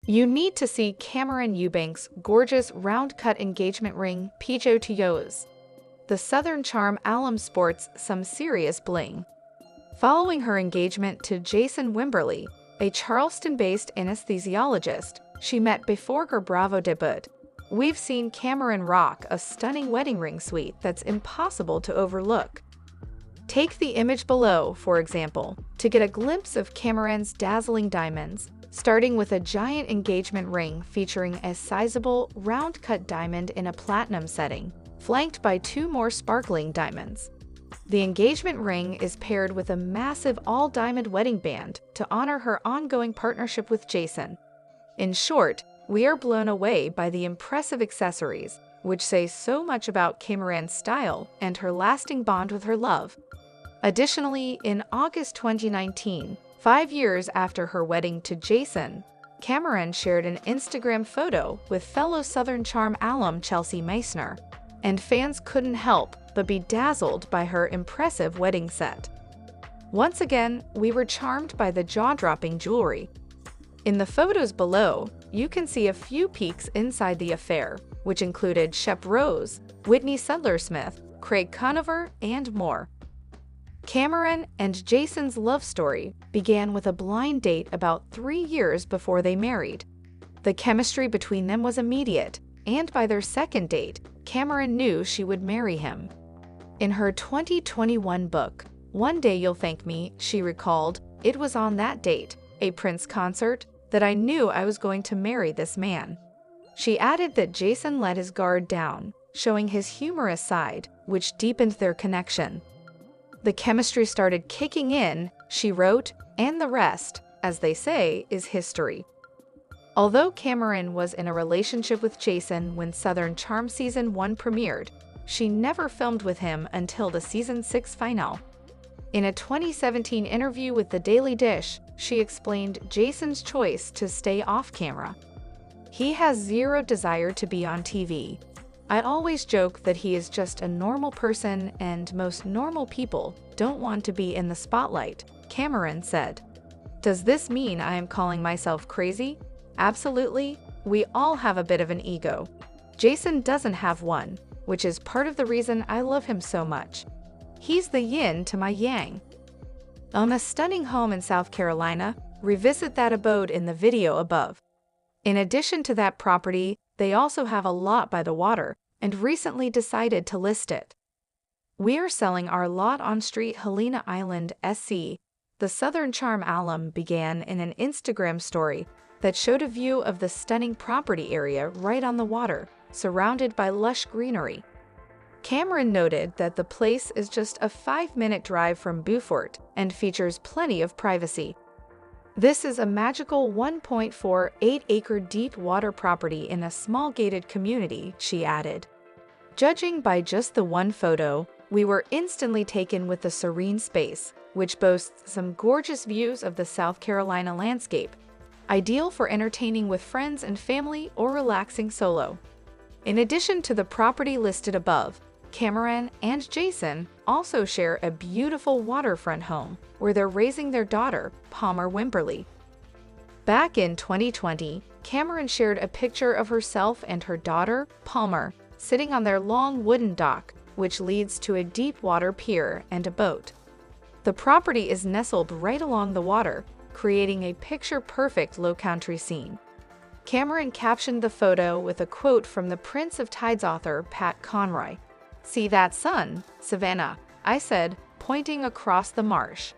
You need to see Cameran Eubanks' gorgeous round-cut engagement ring, PJOTOs. The Southern Charm alum sports some serious bling. Following her engagement to Jason Wimberly, a Charleston-based anesthesiologist she met before her Bravo debut, we've seen Cameran rock a stunning wedding ring suite that's impossible to overlook. Take the image below, for example, to get a glimpse of Cameran's dazzling diamonds, starting with a giant engagement ring featuring a sizable, round-cut diamond in a platinum setting, flanked by two more sparkling diamonds. The engagement ring is paired with a massive all-diamond wedding band to honor her ongoing partnership with Jason. In short, we are blown away by the impressive accessories, which say so much about Cameran's style and her lasting bond with her love. Additionally, in August 2019, 5 years after her wedding to Jason, Cameran shared an Instagram photo with fellow Southern Charm alum Chelsea Meissner, and fans couldn't help but be dazzled by her impressive wedding set. Once again, we were charmed by the jaw-dropping jewelry. In the photos below, you can see a few peeks inside the affair, which included Shep Rose, Whitney Sudler-Smith, Craig Conover, and more. Cameran and Jason's love story began with a blind date about 3 years before they married. The chemistry between them was immediate, and by their second date, Cameran knew she would marry him. In her 2021 book, One Day You'll Thank Me, she recalled, "It was on that date, a Prince concert, that I knew I was going to marry this man." She added that Jason let his guard down, showing his humorous side, which deepened their connection. "The chemistry started kicking in," she wrote, "and the rest, as they say, is history." Although Cameran was in a relationship with Jason when Southern Charm Season 1 premiered, she never filmed with him until the Season 6 finale. In a 2017 interview with The Daily Dish, she explained Jason's choice to stay off camera. "He has zero desire to be on TV. I always joke that he is just a normal person and most normal people don't want to be in the spotlight," Cameran said. "Does this mean I am calling myself crazy? Absolutely. We all have a bit of an ego. Jason doesn't have one, which is part of the reason I love him so much. He's the yin to my yang." On a stunning home in South Carolina, revisit that abode in the video above. In addition to that property, they also have a lot by the water and recently decided to list it. "We are selling our lot on Street Helena Island, SC," the Southern Charm alum began in an Instagram story that showed a view of the stunning property area right on the water, surrounded by lush greenery. Cameran noted that the place is just a 5-minute drive from Beaufort and features plenty of privacy. "This is a magical 1.48-acre deep water property in a small gated community," she added. "Judging by just the one photo, we were instantly taken with the serene space, which boasts some gorgeous views of the South Carolina landscape, ideal for entertaining with friends and family or relaxing solo." In addition to the property listed above, Cameran and Jason also share a beautiful waterfront home where they're raising their daughter, Palmer Wimberly. Back in 2020, Cameran shared a picture of herself and her daughter, Palmer, sitting on their long wooden dock, which leads to a deep water pier and a boat. The property is nestled right along the water, creating a picture-perfect low-country scene. Cameran captioned the photo with a quote from the Prince of Tides author Pat Conroy. "See that sun, Savannah?" I said, pointing across the marsh.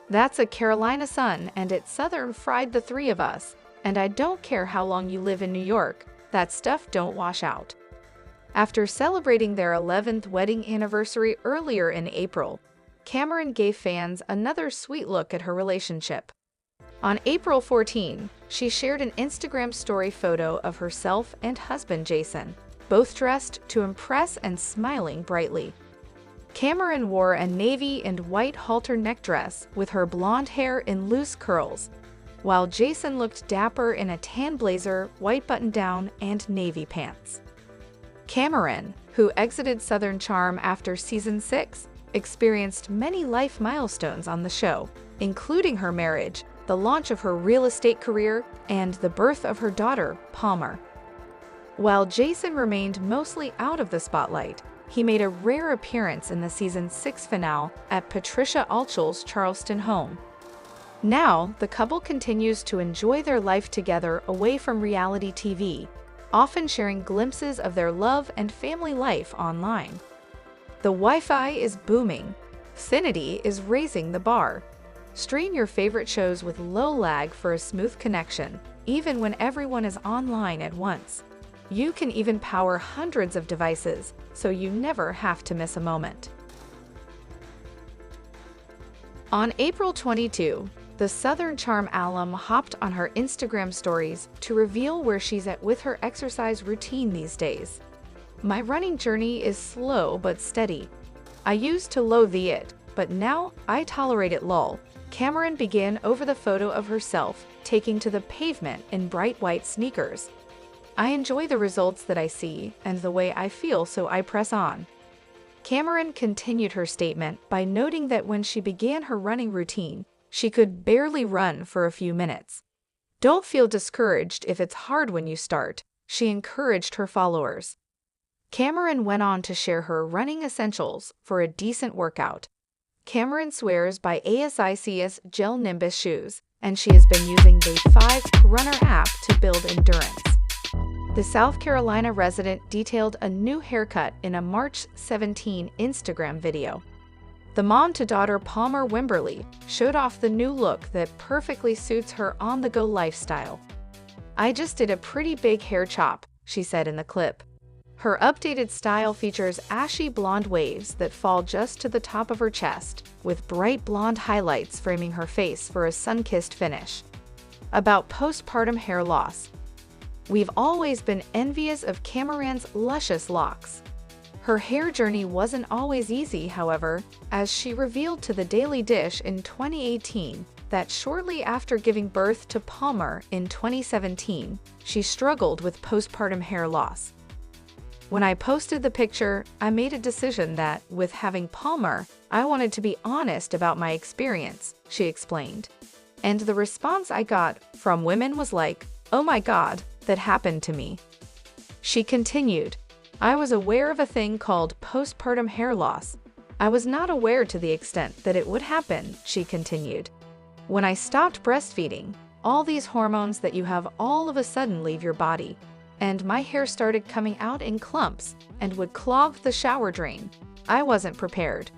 "That's a Carolina sun, and it southern fried the three of us, and I don't care how long you live in New York, that stuff don't wash out." After celebrating their 11th wedding anniversary earlier in April, Cameran gave fans another sweet look at her relationship. On April 14, she shared an Instagram story photo of herself and husband Jason, both dressed to impress and smiling brightly. Cameran wore a navy and white halter neck dress with her blonde hair in loose curls, while Jason looked dapper in a tan blazer, white button-down, and navy pants. Cameran, who exited Southern Charm after Season 6, experienced many life milestones on the show, including her marriage, the launch of her real estate career, and the birth of her daughter, Palmer. While Jason remained mostly out of the spotlight, he made a rare appearance in the season 6 finale at Patricia Altschul's Charleston home. Now, the couple continues to enjoy their life together away from reality TV, often sharing glimpses of their love and family life online. The Wi-Fi is booming. Finity is raising the bar. Stream your favorite shows with low lag for a smooth connection, even when everyone is online at once. You can even power hundreds of devices, so you never have to miss a moment. On April 22, the Southern Charm alum hopped on her Instagram stories to reveal where she's at with her exercise routine these days. "My running journey is slow but steady. I used to loathe it, but now I tolerate it lol." Cameran began over the photo of herself taking to the pavement in bright white sneakers. "I enjoy the results that I see and the way I feel, so I press on." Cameran continued her statement by noting that when she began her running routine, she could barely run for a few minutes. "Don't feel discouraged if it's hard when you start," she encouraged her followers. Cameran went on to share her running essentials for a decent workout. Cameran swears by ASICS Gel Nimbus shoes, and she has been using the 5 Runner app to build endurance. The South Carolina resident detailed a new haircut in a March 17 Instagram video. The mom-to-daughter Palmer Wimberly showed off the new look that perfectly suits her on-the-go lifestyle. "I just did a pretty big hair chop," she said in the clip. Her updated style features ashy blonde waves that fall just to the top of her chest, with bright blonde highlights framing her face for a sun-kissed finish. About postpartum hair loss. "We've always been envious of Cameran's luscious locks." Her hair journey wasn't always easy, however, as she revealed to The Daily Dish in 2018 that shortly after giving birth to Palmer in 2017, she struggled with postpartum hair loss. "When I posted the picture, I made a decision that, with having Palmer, I wanted to be honest about my experience," she explained. "And the response I got from women was like, 'Oh my God, that happened to me.'" She continued, "I was aware of a thing called postpartum hair loss. I was not aware to the extent that it would happen," she continued. "When I stopped breastfeeding, all these hormones that you have all of a sudden leave your body, and my hair started coming out in clumps and would clog the shower drain. I wasn't prepared."